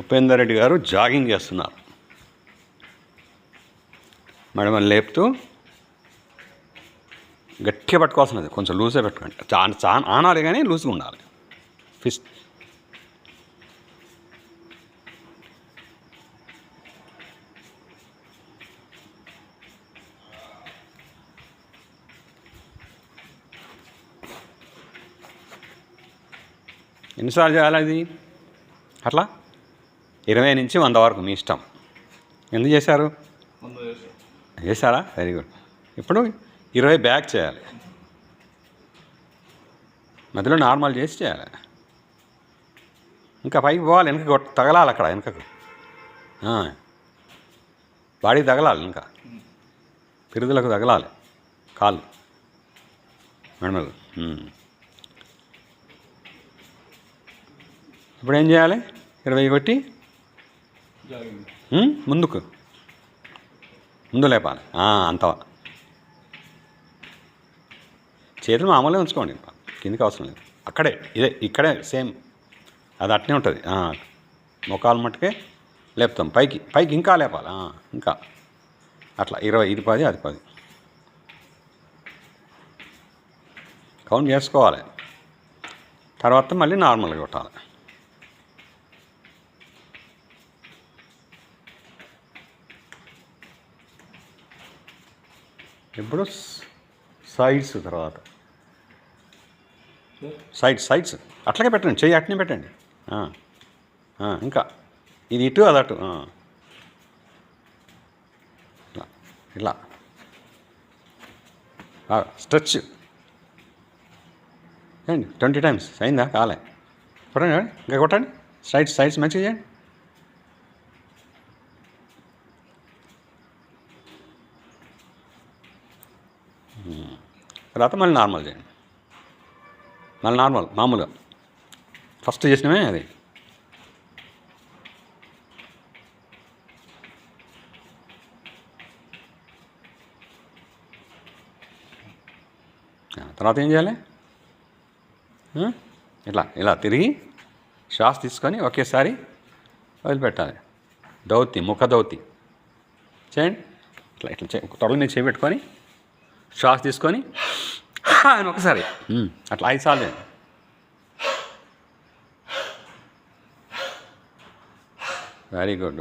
ఉపేందర్ రెడ్డి గారు జాగింగ్ చేస్తున్నారు. మెడమని లేపుతూ గట్టిగా పట్టుకోవాల్సినది, కొంచెం లూజే పెట్టుకోండి. చాలా ఆనాలి కానీ లూజ్గా ఉండాలి. ఫిస్ట్ ఎన్నిసార్లు చేయాలి అది? అట్లా 20 నుంచి 100 వరకు మీ ఇష్టం. ఎందుకు చేశారు? చేశారా? Very good. ఇప్పుడు 20 బ్యాక్ చేయాలి, మధ్యలో నార్మల్ చేసి చేయాలి. ఇంకా పైకి పోవాలి, వెనక తగలాలి, అక్కడ వెనకకు బాడీకి తగలాలి, ఇంకా పిరుదులకు తగలాలి కాళ్ళు మెడమలు. ఇప్పుడు ఏం చేయాలి? 20 కొట్టి ముందు లేపాలి. అంత చేతులు మామూలుగా ఉంచుకోండి, కిందికి అవసరం లేదు. అక్కడే ఇక్కడే సేమ్ అది అట్నే ఉంటుంది. మొకాలు మట్టుకే లేపుతాం, పైకి ఇంకా లేపాలి. ఇంకా అట్లా 20, ఇది 10, అది 10 కౌంట్ చేసుకోవాలి. తర్వాత మళ్ళీ నార్మల్గా కొట్టాలి. ఇప్పుడు సైడ్స్, తర్వాత సైడ్స్ అట్లాగే పెట్టండి, చెయ్యి అట్నే పెట్టండి. ఇంకా ఇది ఇటు, అది అటు. ఇట్లా స్ట్రెచ్ చేయండి 20 times. అయిందా? కాలే, కొట్టండి, ఇంకా కొట్టండి. సైడ్స్ మంచిగా చేయండి. తర్వాత మళ్ళీ నార్మల్ చేయండి. మళ్ళీ మామూలుగా ఫస్ట్ చేసినవే అది. తర్వాత ఏం చేయాలి? ఇలా తిరిగి శ్వాస తీసుకొని ఒకేసారి వదిలిపెట్టాలి. ముఖ దౌతి చేయండి. ఇట్లా తొడల మీద చేపెట్టుకొని శ్వాస తీసుకొని అని ఒకసారి అట్లా 5 సార్లు చేయండి. Very good.